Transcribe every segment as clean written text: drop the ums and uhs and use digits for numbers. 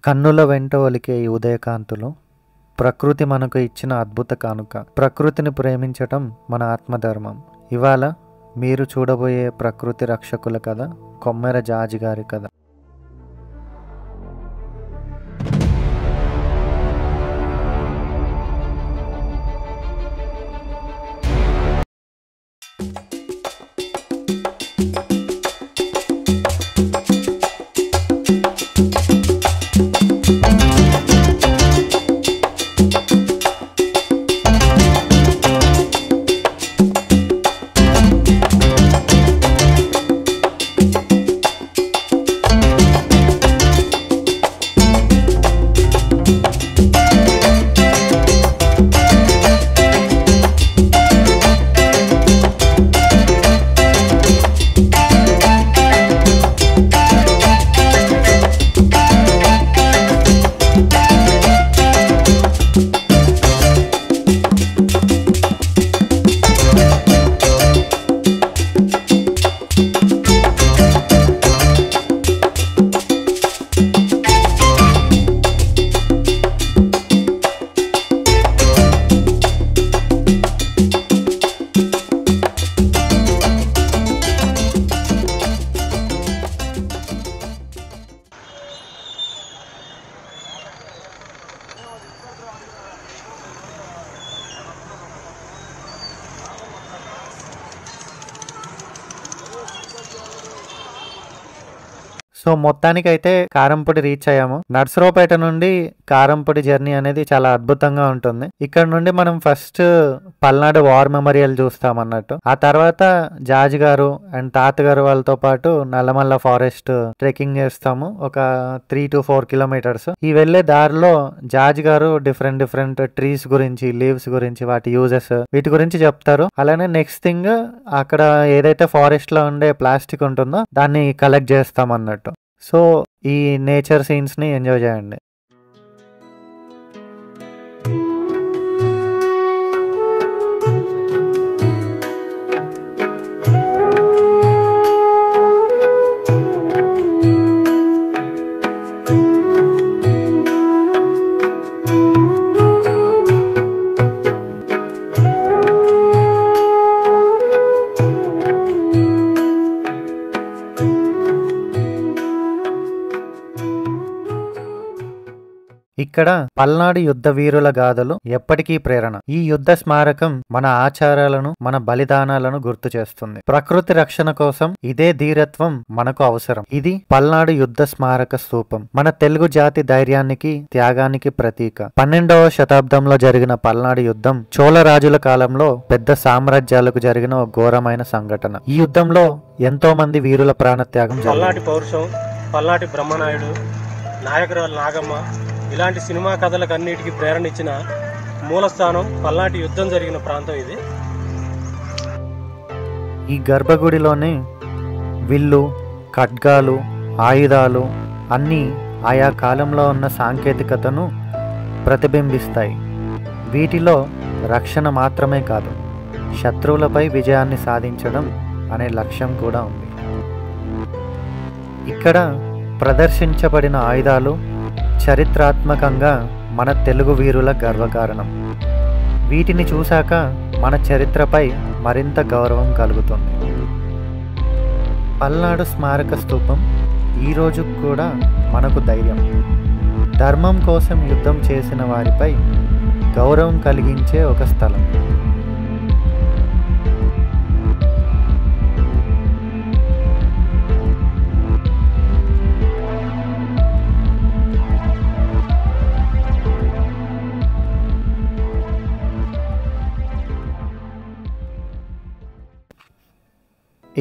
కన్నుల వెంట ఒలికే ఈ ఉదయకాంతులు ప్రకృతి మనకు ఇచ్చిన అద్భుత కానుక. ప్రకృతిని ప్రేమించటం మన ఆత్మధర్మం. ఇవాళ మీరు చూడబోయే ప్రకృతి రక్షకుల కథ కొమ్మెర జాజి గారి కథ. సో మొత్తానికైతే కారంపొడి రీచ్ అయ్యాము. నర్సరావుపేట నుండి కారంపొడి జర్నీ అనేది చాలా అద్భుతంగా ఉంటుంది. ఇక్కడ నుండి మనం ఫస్ట్ పల్నాడు వార్ మెమోరియల్ చూస్తాం అన్నట్టు. ఆ తర్వాత జాజి గారు అండ్ తాతగారు వాళ్ళతో పాటు నల్లమల్ల ఫారెస్ట్ ట్రెక్కింగ్ చేస్తాము, ఒక 3 to 4 kilometers. ఈ వెళ్లే దారిలో జాజి గారు డిఫరెంట్ ట్రీస్ గురించి, లీవ్స్ గురించి, వాటి యూజెస్, వీటి గురించి చెప్తారు. అలానే నెక్స్ట్ థింగ్, అక్కడ ఏదైతే ఫారెస్ట్ లో ఉండే ప్లాస్టిక్ ఉంటుందో దాన్ని కలెక్ట్ చేస్తాం అన్నట్టు. సో ఈ నేచర్ సీన్స్ ని ఎంజాయ్ చేయండి. ఇక్కడ పల్నాడు యుద్ధ వీరుల గాథలు ఎప్పటికీ ప్రేరణ. ఈ యుద్ధ స్మారకం మన ఆచారాలను, మన బలిదానాలను గుర్తు చేస్తుంది. ప్రకృతి రక్షణ కోసం ఇదే ధీరత్వం మనకు అవసరం. ఇది పల్నాడు యుద్ధ స్మారక స్తూపం, మన తెలుగు జాతి ధైర్యానికి, త్యాగానికి ప్రతీక. 12వ శతాబ్దంలో జరిగిన పల్నాడు యుద్ధం చోళ రాజుల కాలంలో పెద్ద సామ్రాజ్యాలకు జరిగిన ఒక ఘోరమైన సంఘటన. ఈ యుద్ధంలో ఎంతో మంది వీరుల ప్రాణత్యాగం జరిగింది. పల్నాటి పౌరుషం, పల్నాటి బ్రహ్మనాయుడు, నాయకురాలు నాగమ్మ, ఇలాంటి సినిమా కథలకు అన్నిటికీ ప్రేరణ ఇచ్చిన మూలస్థానం పల్నాటి యుద్ధం జరిగిన ప్రాంతం ఇది. ఈ గర్భగుడిలోనే విల్లు, ఖడ్గాలు, ఆయుధాలు అన్నీ ఆయా కాలంలో ఉన్న సాంకేతికతను ప్రతిబింబిస్తాయి. వీటిలో రక్షణ మాత్రమే కాదు, శత్రువులపై విజయాన్ని సాధించడం అనే లక్ష్యం కూడా ఉంది. ఇక్కడ ప్రదర్శించబడిన ఆయుధాలు చరిత్రాత్మకంగా మన తెలుగు వీరుల గర్వకారణం. వీటిని చూశాక మన చరిత్రపై మరింత గౌరవం కలుగుతుంది. పల్నాడు స్మారక స్తూపం ఈరోజు కూడా మనకు ధైర్యం, ధర్మం కోసం యుద్ధం చేసిన వారిపై గౌరవం కలిగించే ఒక స్థలం.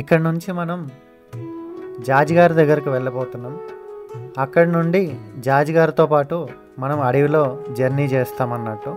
ఇక్కడ నుంచి మనం జాజిగారి దగ్గరికి వెళ్ళబోతున్నాం. అక్కడి నుండి జాజిగారితో పాటు మనం అడవిలో జర్నీ చేస్తామన్నట్టు.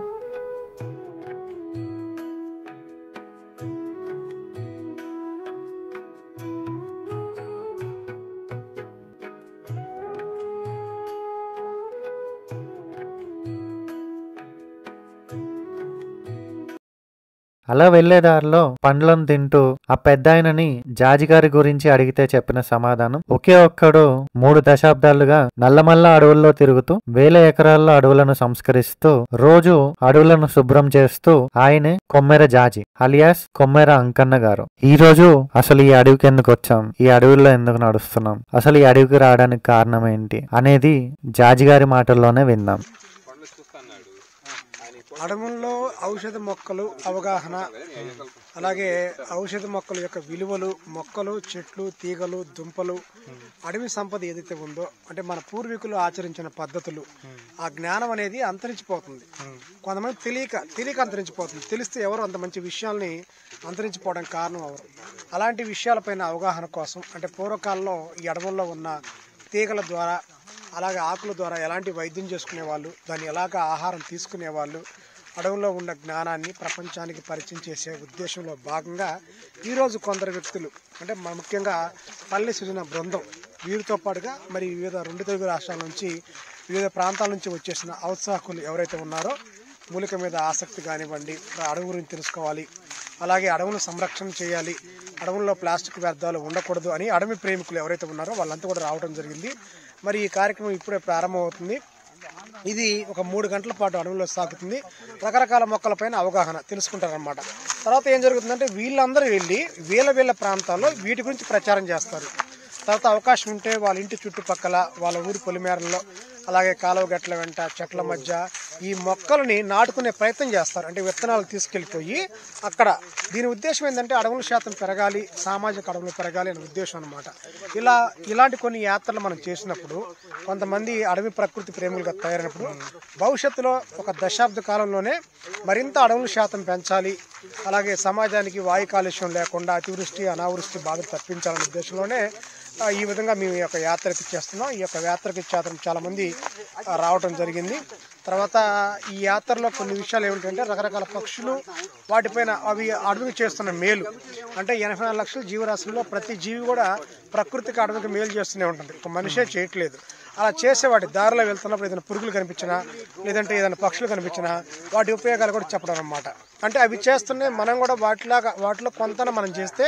అలా వెళ్లేదారిలో పండ్లను తింటూ ఆ పెద్దాయనని జాజిగారి గురించి అడిగితే చెప్పిన సమాధానం, ఒకే ఒక్కడు 3 దశాబ్దాలుగా నల్లమల్ల అడవుల్లో తిరుగుతూ వేల ఎకరాల్లో అడవులను సంస్కరిస్తూ రోజు అడవులను శుభ్రం చేస్తూ ఆయనే కొమ్మెర జాజి అలియాస్ కొమ్మెర అంకన్న గారు. ఈ రోజు అసలు ఈ అడవికి ఎందుకు వచ్చాం, ఈ అడవుల్లో ఎందుకు నడుస్తున్నాం, అసలు ఈ అడవికి రావడానికి కారణం ఏంటి అనేది జాజిగారి మాటల్లోనే విందాం. అడవుల్లో ఔషధ మొక్కలు అవగాహన, అలాగే ఔషధ మొక్కల యొక్క విలువలు, మొక్కలు, చెట్లు, తీగలు, దుంపలు, అడవి సంపద ఏదైతే ఉందో అంటే మన పూర్వీకులు ఆచరించిన పద్ధతులు, ఆ జ్ఞానం అనేది అంతరించిపోతుంది. కొంతమంది తెలియక అంతరించిపోతుంది. తెలిస్తే ఎవరు అంత మంచి విషయాల్ని అంతరించిపోవడానికి కారణం ఎవరు? అలాంటి విషయాలపైన అవగాహన కోసం అంటే పూర్వకాలంలో ఈ అడవుల్లో ఉన్న తీగల ద్వారా అలాగే ఆకుల ద్వారా ఎలాంటి వైద్యం చేసుకునేవాళ్ళు, దాన్ని ఎలాగ ఆహారం తీసుకునేవాళ్ళు, అడవుల్లో ఉన్న జ్ఞానాన్ని ప్రపంచానికి పరిచయం చేసే ఉద్దేశంలో భాగంగా ఈరోజు కొందరు వ్యక్తులు అంటే ముఖ్యంగా పల్లె సృజన బృందం వీరితో పాటుగా మరి వివిధ 2 తెలుగు రాష్ట్రాల నుంచి వివిధ ప్రాంతాల నుంచి వచ్చేసిన ఔత్సాహకులు ఎవరైతే ఉన్నారో మూలిక మీద ఆసక్తి కానివ్వండి, అడవి గురించి తెలుసుకోవాలి, అలాగే అడవులను సంరక్షణ చేయాలి, అడవుల్లో ప్లాస్టిక్ వ్యర్థాలు ఉండకూడదు అని అడవి ప్రేమికులు ఎవరైతే ఉన్నారో వాళ్ళంతా కూడా రావడం జరిగింది. మరి ఈ కార్యక్రమం ఇప్పుడే ప్రారంభమవుతుంది. ఇది ఒక 3 గంటల పాటు అడవుల్లో సాగుతుంది. రకరకాల మొక్కలపైన అవగాహన తెలుసుకుంటారనమాట. తర్వాత ఏం జరుగుతుందంటే వీళ్ళందరూ వెళ్ళి వీళ్ళ ప్రాంతాల్లో వీటి గురించి ప్రచారం చేస్తారు. తర్వాత అవకాశం ఉంటే వాళ్ళ ఇంటి చుట్టుపక్కల, వాళ్ళ ఊరి పొలిమేరల్లో, అలాగే కాలువ గట్ల వెంట, చెట్ల మధ్య ఈ మొక్కలని నాటుకునే ప్రయత్నం చేస్తారు. అంటే విత్తనాలు తీసుకెళ్ళిపోయి అక్కడ దీని ఉద్దేశం ఏంటంటే అడవుల శాతం పెరగాలి, సామాజిక అడవులు పెరగాలి అనే ఉద్దేశం అనమాట. ఇలాంటి కొన్ని యాత్రలు మనం చేసినప్పుడు కొంతమంది అడవి ప్రకృతి ప్రేములుగా తయారైనప్పుడు భవిష్యత్తులో ఒక దశాబ్ద కాలంలోనే మరింత అడవుల శాతం పెంచాలి, అలాగే సమాజానికి వాయు కాలుష్యం లేకుండా అతివృష్టి అనావృష్టి బాధ తప్పించాలనే ఉద్దేశంలోనే ఈ విధంగా మేము ఈ యొక్క యాత్రకి చేస్తున్నాం. ఈ యొక్క యాత్రకి చాలా మంది రావటం జరిగింది. తర్వాత ఈ యాత్రలో కొన్ని విషయాలు ఏమిటంటే రకరకాల పక్షులు, వాటిపైన అవి అడవికి చేస్తున్న మేలు అంటే 84 లక్షల జీవరాశుల్లో ప్రతి జీవి కూడా ప్రకృతికి అడవికి మేలు చేస్తూనే ఉంటుంది, ఒక మనిషే చేయట్లేదు. అలా చేసేవాటి దారిలో వెళ్తున్నప్పుడు ఏదైనా పురుగులు కనిపించినా లేదంటే ఏదైనా పక్షులు కనిపించినా వాటి ఉపయోగాలు కూడా చెప్పడం అన్నమాట. అంటే అవి చేస్తూనే మనం కూడా వాటిలో కొంత మనం చేస్తే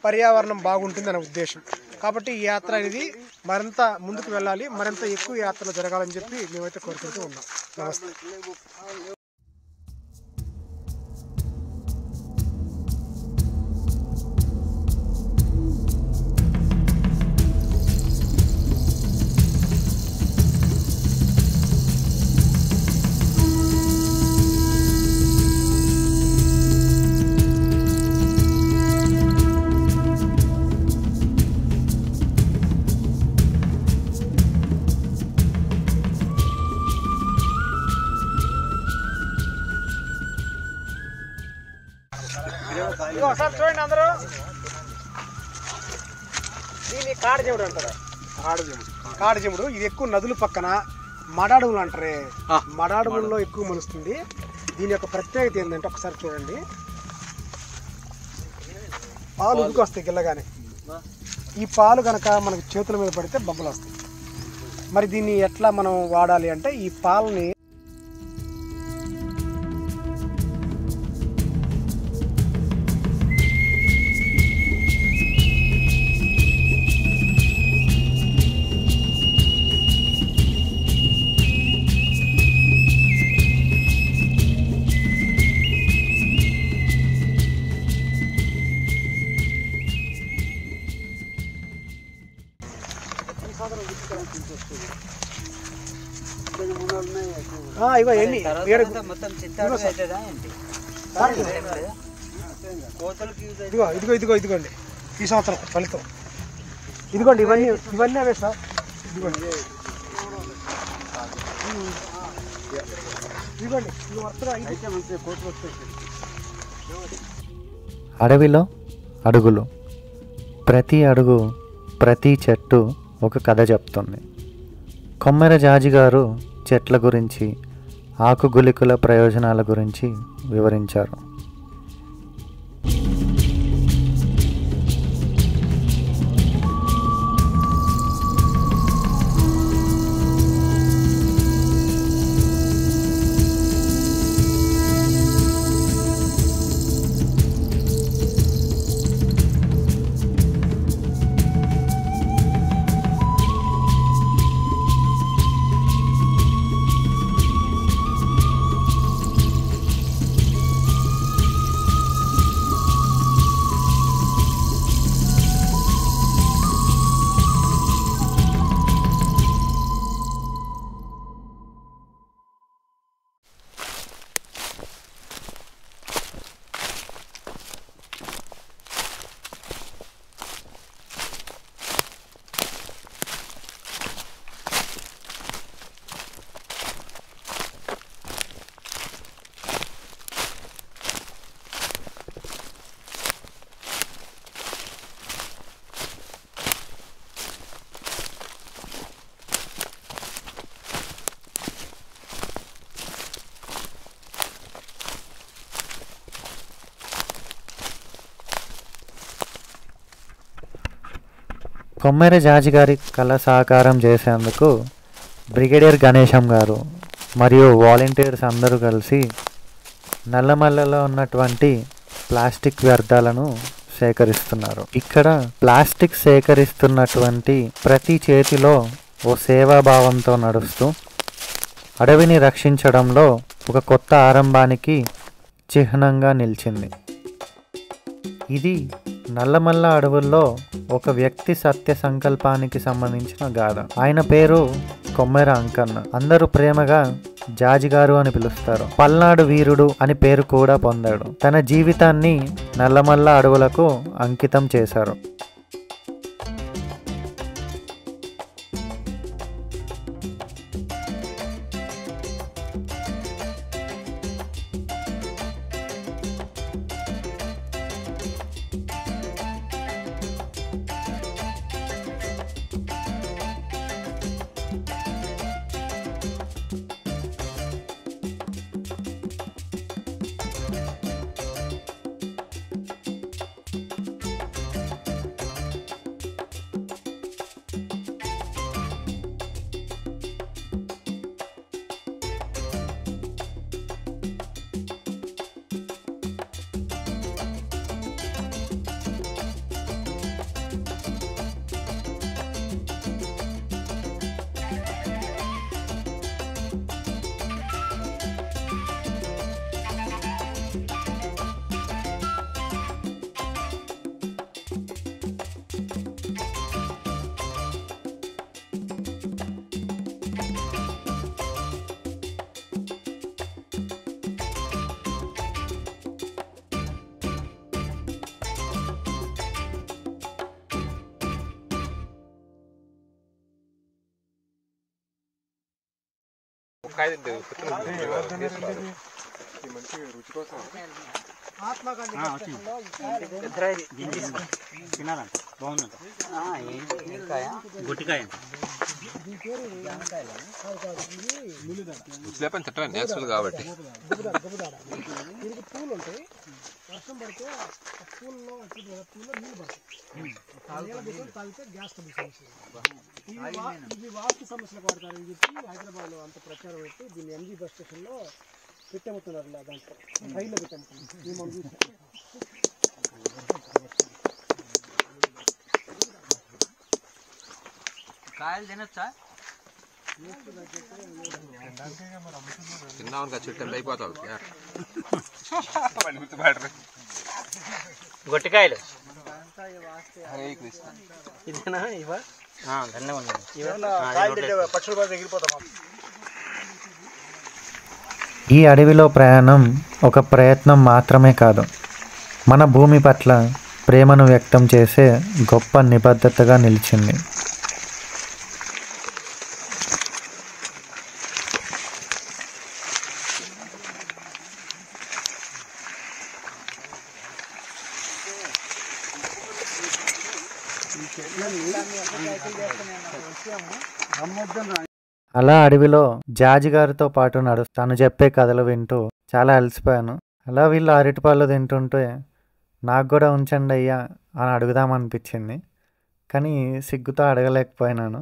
పర్యావరణం బాగుంటుంది అనే ఉద్దేశం. కాబట్టి ఈ యాత్ర అనేది మరింత ముందుకు వెళ్ళాలి, మరింత ఎక్కువ యాత్రలు జరగాలని చెప్పి మేమైతే కోరుకుంటూ ఉన్నాం. నమస్తే. ఒకసారి చూడండి అందరూ, దీన్ని కాడజెముడు అంటారు. కాడజెముడు ఇది ఎక్కువ నదుల పక్కన మడాడువులు అంటారే, మడాడువుల్లో ఎక్కువ మలుస్తుంది. దీని యొక్క ప్రత్యేకత ఏంటంటే ఒకసారి చూడండి, పాలు ఉడికి వస్తాయి గిల్లగానే. ఈ పాలు కనుక మనకు చేతుల మీద పడితే బొబ్బలు వస్తాయి. మరి దీన్ని ఎట్లా మనం వాడాలి అంటే ఈ పాలని ఇగో ఎన్ని ఇదిగోండి ఈ సంవత్సరం ఫలితం ఇదిగోండి. ఇవన్నీ అవే సార్. ఇదిగోండి అడవిలో అడుగులు, ప్రతి అడుగు ప్రతి చెట్టు ఒక కథ చెప్తుంది. కొమ్మెర జాజి గారు చెట్ల గురించి, ఆకుగులికల ప్రయోజనాల గురించి వివరించారు. కొమ్మెర జాజి గారి కళ సాకారం చేసేందుకు బ్రిగేడియర్ గణేశం గారు మరియు వాలంటీర్స్ అందరూ కలిసి నల్లమల్లలో ఉన్నటువంటి ప్లాస్టిక్ వ్యర్థాలను సేకరిస్తున్నారు. ఇక్కడ ప్లాస్టిక్ సేకరిస్తున్నటువంటి ప్రతి చేతిలో ఓ సేవాభావంతో నడుస్తూ అడవిని రక్షించడంలో ఒక కొత్త ఆరంభానికి చిహ్నంగా నిలిచింది. ఇది నల్లమల్ల అడవుల్లో ఒక వ్యక్తి సత్య సంకల్పానికి సంబంధించిన గాథ. ఆయన పేరు కొమ్మెర అంకన్న. అందరూ ప్రేమగా జాజిగారు అని పిలుస్తారు. పల్నాడు వీరుడు అని పేరు కూడా పొందాడు. తన జీవితాన్ని నల్లమల్ల అడవులకు అంకితం చేశారు. నేచురల్ కాబట్టి పూలు ఉంటాయి. వర్షం పడితే పూల్లో నీళ్ళు పడతాయి. తాగితే గ్యాస్ సమస్య. ఇవి వాస్తు సమస్యలకు వాడతారని చెప్పి హైదరాబాద్ లో అంత ప్రచారం పెట్టి దీన్ని ఎంజీ బస్ స్టేషన్ లో పెట్టేముతున్నారు. దాంట్లో రైల్లో పెట్టేముతున్నారు. కాయలు తినొచ్చా? తిన్నాక చెట్టు అయిపోతావు. గొట్టికాయలు ఈ అడవిలో ప్రయాణం ఒక ప్రయత్నం మాత్రమే కాదు, మన భూమి పట్ల ప్రేమను వ్యక్తం చేసే గొప్ప నిబద్ధతగా నిలిచింది. అలా అడవిలో జాజి గారితో పాటు తను చెప్పే కథలు వింటూ చాలా అలసిపోయాను. అలా వీళ్ళు అరటిపళ్ళు తింటుంటే నాకు కూడా ఉంచండి అయ్యా అని అడుగుదామనిపించింది, కానీ సిగ్గుతో అడగలేకపోయినాను.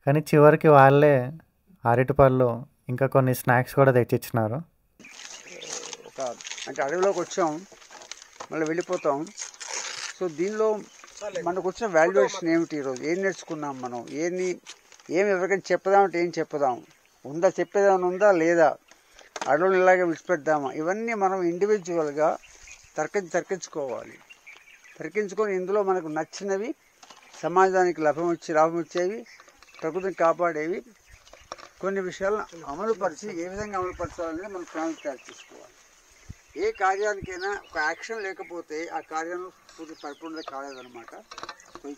కానీ చివరికి వాళ్ళే అరటిపళ్ళు ఇంకా కొన్ని స్నాక్స్ కూడా తెచ్చిచ్చినారు. అంటే అడవిలోకి వచ్చాం, మళ్ళీ వెళ్ళిపోతాం. సో దీనిలో మనకు వచ్చిన వాల్యుయేషన్ ఏమిటి? ఈరోజు ఏం నేర్చుకున్నాం మనం? ఏమి ఎవరికైనా చెప్పదామంటే ఏం చెప్పదాం? చెప్పేదామని ఉందా లేదా? అడవులు ఇలాగే విడిచిపెడదామా? ఇవన్నీ మనం ఇండివిజువల్గా తర్కించుకోవాలి. తర్కించుకొని ఇందులో మనకు నచ్చినవి, సమాజానికి లాభం వచ్చేవి, ప్రకృతిని కాపాడేవి కొన్ని విషయాలను అమలుపరిచి ఏ విధంగా అమలుపరచాలనేది మనం ప్రణాళిక తయారు చేసుకోవాలి. ఏ కార్యానికైనా ఒక యాక్షన్ లేకపోతే ఆ కార్యం పూర్తి పరిపూర్ణత కాలేదన్నమాట.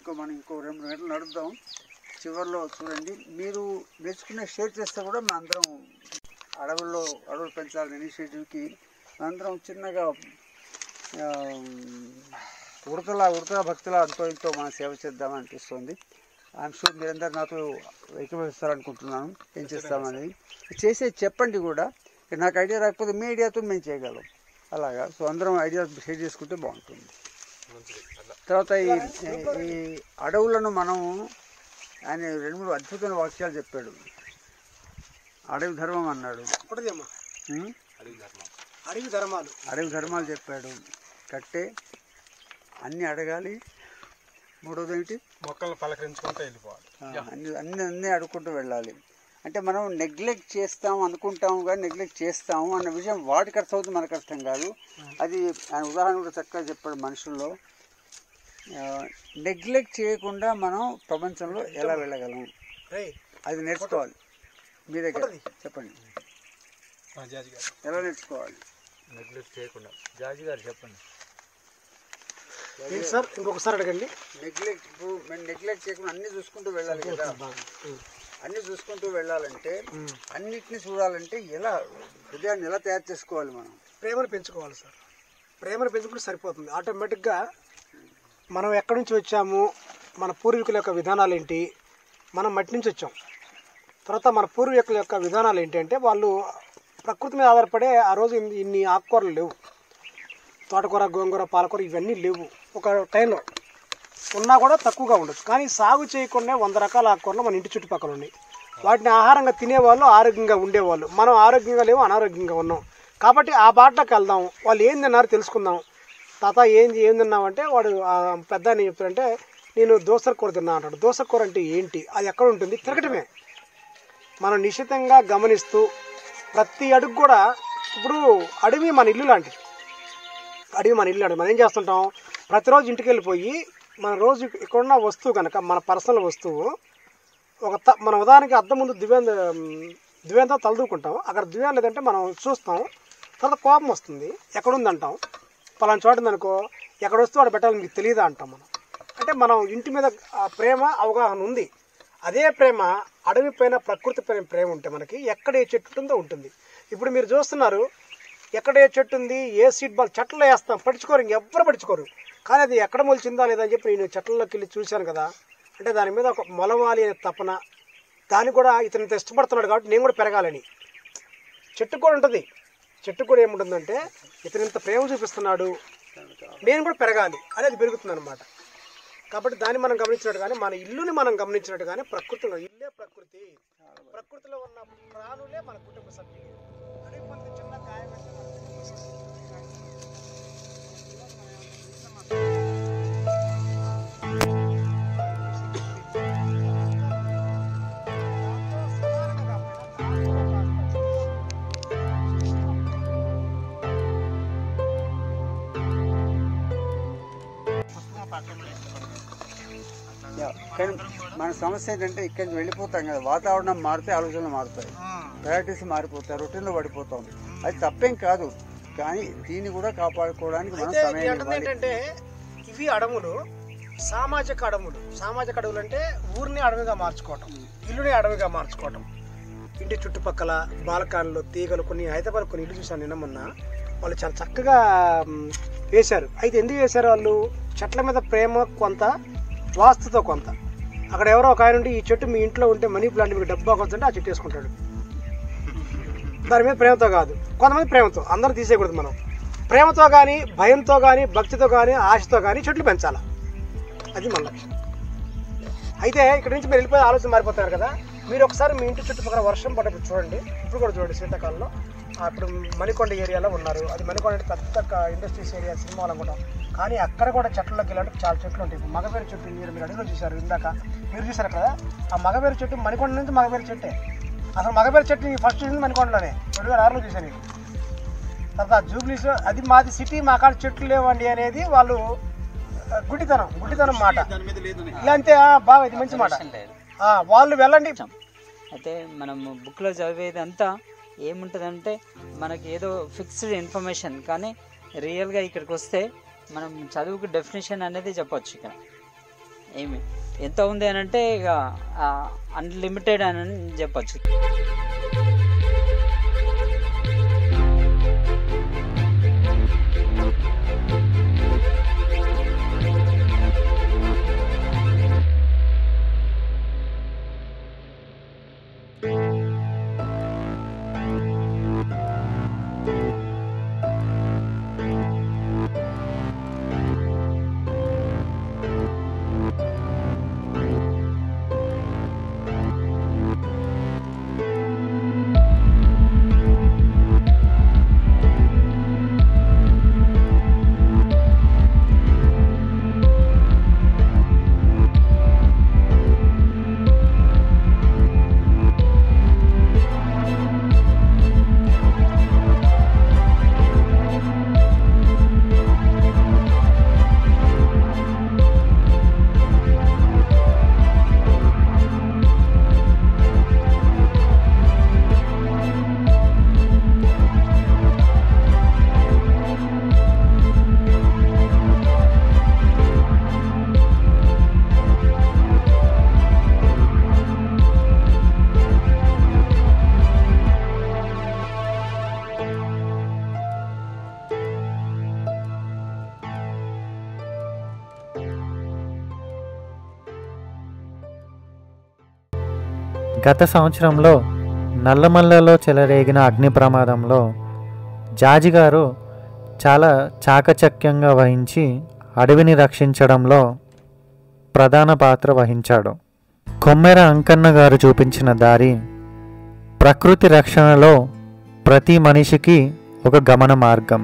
సో మనం ఇంకో 2 గంటలు నడుద్దాం. చివరిలో చూడండి, మీరు నేర్చుకునే షేర్ చేస్తే కూడా మన అందరం అడవులు పెంచాలని ఇనిషియేటివ్కి మనందరం చిన్నగా ఉడతల భక్తుల అనుభవంతో మనం సేవ చేద్దామని అనిపిస్తుంది. ఐఎమ్ షూర్ మీరందరూ నాతో ఏకీభవిస్తారనుకుంటున్నాను. ఏం చేస్తామనేది చెప్పండి కూడా. నాకు ఐడియా రాకపోతే మీ ఐడియాతో మేము చేయగలం అలాగా. సో అందరం ఐడియా షేర్ చేసుకుంటే బాగుంటుంది. తర్వాత ఈ అడవులను మనం ఆయన 2-3 అద్భుతమైన వాక్యాలు చెప్పాడు. అడవి ధర్మం అన్నాడు, అడవి ధర్మాలు చెప్పాడు. కట్టే అన్నీ అడగాలి. మూడోది ఏంటి? మొక్కలను పలకరించుకుంటూ వెళ్ళిపోవాలి. అన్నీ అడుక్కుంటూ వెళ్ళాలి. అంటే మనం నెగ్లెక్ట్ చేస్తాం అనుకుంటాము కానీ నెగ్లెక్ట్ చేస్తాము అన్న విషయం వాటికి అర్థం అవుతుంది, మనకు అర్థం కాదు. అది ఆయన ఉదాహరణ కూడా చక్కగా చెప్పాడు. మనుషుల్లో నెగ్లెక్ట్ చేయకుండా మనం ప్రపంచంలో ఎలా వెళ్ళగలం అది నేర్చుకోవాలి. మీ దగ్గర చెప్పండి, ఎలా నేర్చుకోవాలి? నెగ్లెక్ట్ చేయకుండా జాజీ గారు చెప్పండి సార్. ఇంకొకసారి అడగండి. నెగ్లెక్ట్ చేయకుండా అన్ని చూసుకుంటూ వెళ్ళాలి కదా. అన్ని చూసుకుంటూ వెళ్ళాలంటే అన్నిటిని చూడాలంటే ఎలా హృదయాన్ని ఎలా తయారు చేసుకోవాలి? మనం ప్రేమను పెంచుకోవాలి సార్. ప్రేమను పెంచుకుంటే సరిపోతుంది. ఆటోమేటిక్గా మనం ఎక్కడి నుంచి వచ్చాము, మన పూర్వీకుల యొక్క విధానాలు ఏంటి, మనం మట్టి నుంచి వచ్చాం. తర్వాత మన పూర్వీకుల యొక్క విధానాలు ఏంటి అంటే వాళ్ళు ప్రకృతి మీద ఆధారపడే ఆ రోజు ఇన్ని ఆకుకూరలు లేవు. తోటకూర, గోంగూర, పాలకూర ఇవన్నీ లేవు. ఒక టైంలో ఉన్నా కూడా తక్కువగా ఉండొచ్చు. కానీ సాగు చేయకుండా 100 రకాల ఆకుకూరలు మన ఇంటి చుట్టుపక్కల ఉన్నాయి. వాటిని ఆహారంగా తినేవాళ్ళు, ఆరోగ్యంగా ఉండేవాళ్ళు. మనం ఆరోగ్యంగా లేవు, అనారోగ్యంగా ఉన్నాం. కాబట్టి ఆ బాటలోకి వెళ్దాం. వాళ్ళు ఏం తిన్నారో తెలుసుకుందాం. తాత ఏం తిన్నామంటే వాడు పెద్ద అని చెప్తారంటే నేను దోసర కూర తిన్నా అంటాడు. దోసర కూర అంటే ఏంటి, అది ఎక్కడ ఉంటుంది, తిరగటమే. మనం నిశ్చితంగా గమనిస్తూ ప్రతి అడుగు కూడా, ఇప్పుడు అడవి మన ఇల్లు లాంటిది. మనం ఏం చేస్తుంటాం, ప్రతిరోజు ఇంటికి వెళ్ళిపోయి మన రోజు ఇక్కడున్న వస్తువు కనుక మన పర్సనల్ వస్తువు మన ఉదాహరణకి అద్దం ముందు దివ్యంతో తలదూకుంటాం. అక్కడ దివ్యం లేదంటే మనం చూస్తాం. తర్వాత కోపం వస్తుంది, ఎక్కడుందంటాం. పలానా చోట ఉందనుకో, ఎక్కడ వస్తే వాడు పెట్టాలి మీకు తెలియదా అంటాం మనం. అంటే మనం ఇంటి మీద ప్రేమ అవగాహన ఉంది. అదే ప్రేమ అడవి పైన, ప్రకృతి పైన ప్రేమ ఉంటే మనకి ఎక్కడ ఏ చెట్టు ఉంటుందో ఉంటుంది. ఇప్పుడు మీరు చూస్తున్నారు, ఎక్కడ ఏ చెట్టు ఉంది, ఏ సీడ్ బాల్ చెట్లు వేస్తాం, పడుచుకోరు, ఇంకెవ్వరు పడుచుకోరు. కానీ అది ఎక్కడ మొలిచిందా లేదని చెప్పి నేను చెట్లలోకి వెళ్ళి చూశాను కదా. అంటే దాని మీద ఒక మొలవాలి అనే తపన, దాన్ని కూడా ఇతను ఇష్టపడుతున్నాడు కాబట్టి నేను కూడా పెరగాలని. చెట్టుకు కూడా ఉంటుంది. చెట్టుకు కూడా ఏముంటుందంటే ఇతను ఇంత ప్రేమ చూపిస్తున్నాడు, నేను కూడా పెరగాలి అనేది పెరుగుతుంది అనమాట. కాబట్టి దాన్ని మనం గమనించినట్టు కానీ, మన ఇల్లుని మనం గమనించినట్టు కానీ, ప్రకృతిలో ఇల్లే ప్రకృతి, ప్రకృతిలో ఉన్న ప్రాణులే మన కుటుంబ సభ్యులు. అదే కొంత చిన్న గాయం అంటే మన కుటుంబ సభ్యులు. కానీ మన సమస్య ఏంటంటే ఇక్కడి నుంచి వెళ్ళిపోతాం కదా, వాతావరణం మారితే ఆలోచనలు మారుతాయి, ప్రయారిటీస్ మారిపోతాయి, రొటీన్లో పడిపోతాం. అది తప్పేం కాదు, కానీ దీన్ని కూడా కాపాడుకోవడానికి మనం సమయం ఏంటంటే ఇవి అడవులు, సామాజిక అడవులు. సామాజిక అడవులు అంటే ఊరిని అడవిగా మార్చుకోవటం, ఇల్లుని అడవిగా మార్చుకోవటం. ఇంటి చుట్టుపక్కల బాల్కాన్లు, తీగలు, కొన్ని హైదరాబాద్ కొన్ని ఇల్లు చూసాను నిన్న మొన్న. వాళ్ళు చాలా చక్కగా వేశారు. అయితే ఎందుకు వేశారు వాళ్ళు? చెట్ల మీద ప్రేమ కొంత, వాస్తుతో కొంత. అక్కడ ఎవరో ఒక ఆయన ఉండి ఈ చెట్టు మీ ఇంట్లో ఉంటే మనీ ప్లాంట్ మీకు డబ్బు బాగొస్తుంటే ఆ చెట్టు వేసుకుంటాడు. దాని మీద ప్రేమతో కాదు, కొంతమంది ప్రేమతో. అందరూ తీసేయకూడదు. మనం ప్రేమతో కానీ, భయంతో కానీ, భక్తితో కానీ, ఆశతో కానీ చెట్లు పెంచాలి. అది మన లక్ష్యం. అయితే ఇక్కడ నుంచి మీరు వెళ్ళిపోయి ఆలోచన మారిపోతారు కదా. మీరు ఒకసారి మీ ఇంటి చుట్టుపక్కల వర్షం పడ్డప్పుడు చూడండి, ఇప్పుడు కూడా చూడండి. శీతాకాలంలో అప్పుడు మణికొండ ఏరియాలో ఉన్నారు. అది మణికొండ అంటే పెద్ద ఇండస్ట్రీస్ ఏరియా, సినిమాలు అనుకుంటాం. కానీ అక్కడ కూడా చెట్లలోకి వెళ్ళాలంటే చాలా చెట్లు ఉంటాయి. ఇప్పుడు మగబేరు చెట్టు మీరు అడిగిలో చూశారు, ఇందాక మీరు చూసారు కదా. ఆ మగబేరు చెట్టు మణికొండ నుంచి మగబేరు చెట్టే. అసలు మగబేరు చెట్టు ఫస్ట్ చూసింది మణికొండలోనే, 2006లో చూశాను. తర్వాత జూబ్లీస్, అది మాది సిటీ, మా కాడ చెట్లు లేవండి అనేది వాళ్ళు గుడ్డితనం మాట. ఇలా అంతే బాగా, ఇది మంచి మాట. వాళ్ళు వెళ్ళండి. అయితే మనం బుక్లో చదివేది అంతా ఏముంటుందంటే మనకి ఏదో ఫిక్స్డ్ ఇన్ఫర్మేషన్, కానీ రియల్గా ఇక్కడికి వస్తే మనం చదువుకు డెఫినేషన్ అనేది చెప్పొచ్చు. ఇక్కడ ఏమి ఎంత ఉంది అని అంటే ఇక అన్లిమిటెడ్ అని చెప్పొచ్చు. గత సంవత్సరంలో నల్లమల్లలో చెలరేగిన అగ్ని ప్రమాదంలో జాజి గారు చాలా చాకచక్యంగా వహించి అడవిని రక్షించడంలో ప్రధాన పాత్ర వహించాడు. కొమ్మెర అంకన్న గారు చూపించిన దారి ప్రకృతి రక్షణలో ప్రతి మనిషికి ఒక గమన మార్గం.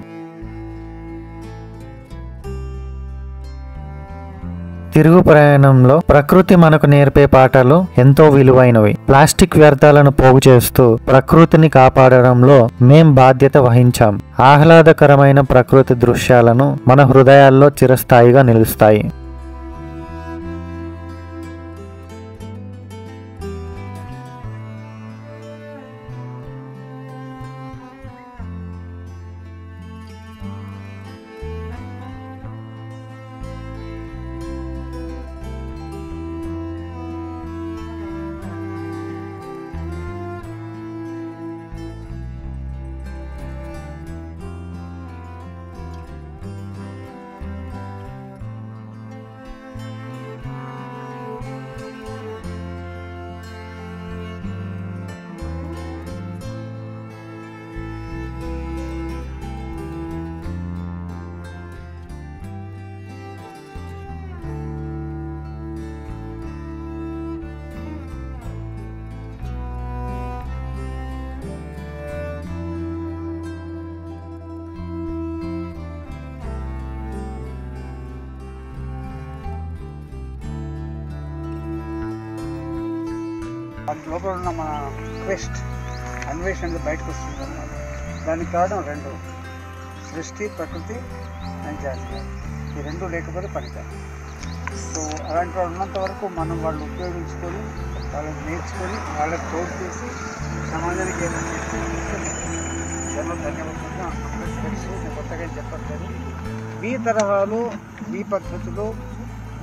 తిరుగు ప్రయాణంలో ప్రకృతి మనకు నేర్పే పాఠాలు ఎంతో విలువైనవి. ప్లాస్టిక్ వ్యర్థాలను పోగు చేస్తూ ప్రకృతిని కాపాడడంలో మేం బాధ్యత వహించాం. ఆహ్లాదకరమైన ప్రకృతి దృశ్యాలను మన హృదయాల్లో చిరస్థాయిగా నిలుస్తాయి. వాటి లోపల ఉన్న మన క్వెస్ట్ అన్వేషణలు బయటకు వస్తుంది అన్నమాట. దానికి కారణం రెండు: సృష్టి, ప్రకృతి అండ్ జాతి. ఈ రెండు లేకపోతే పనికాదు. సో అలాంటి వాళ్ళు ఉన్నంత వరకు మనం వాళ్ళు ఉపయోగించుకొని, వాళ్ళని నేర్చుకొని, వాళ్ళకి తోడు చేసి సమాజానికి ఏమైనా జన్మ ధన్యవాదంగా తెలుసు. నేను కొత్తగా చెప్పట్లేదు. మీ తరహాలో, మీ పద్ధతిలో,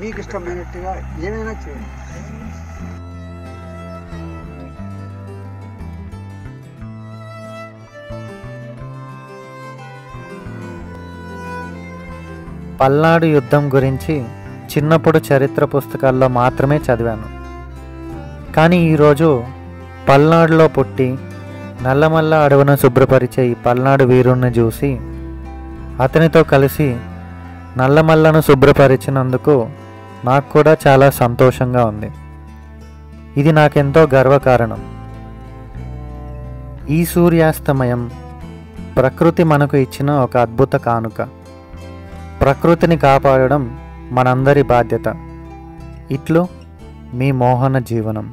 మీకు ఇష్టమైనట్టుగా ఏమైనా చేయండి. పల్నాడు యుద్ధం గురించి చిన్నప్పుడు చరిత్ర పుస్తకాల్లో మాత్రమే చదివాను. కానీ ఈరోజు పల్నాడులో పుట్టి నల్లమల్ల అడవును శుభ్రపరిచే ఈ పల్నాడు వీరుణ్ణి చూసి అతనితో కలిసి నల్లమల్లను శుభ్రపరిచినందుకు నాకు కూడా చాలా సంతోషంగా ఉంది. ఇది నాకెంతో గర్వకారణం. ఈ సూర్యాస్తమయం ప్రకృతి మనకు ఇచ్చిన ఒక అద్భుత కానుక. ప్రకృతిని కాపాడడం మనందరి బాధ్యత. ఇట్లు మీ మోహన జీవనం.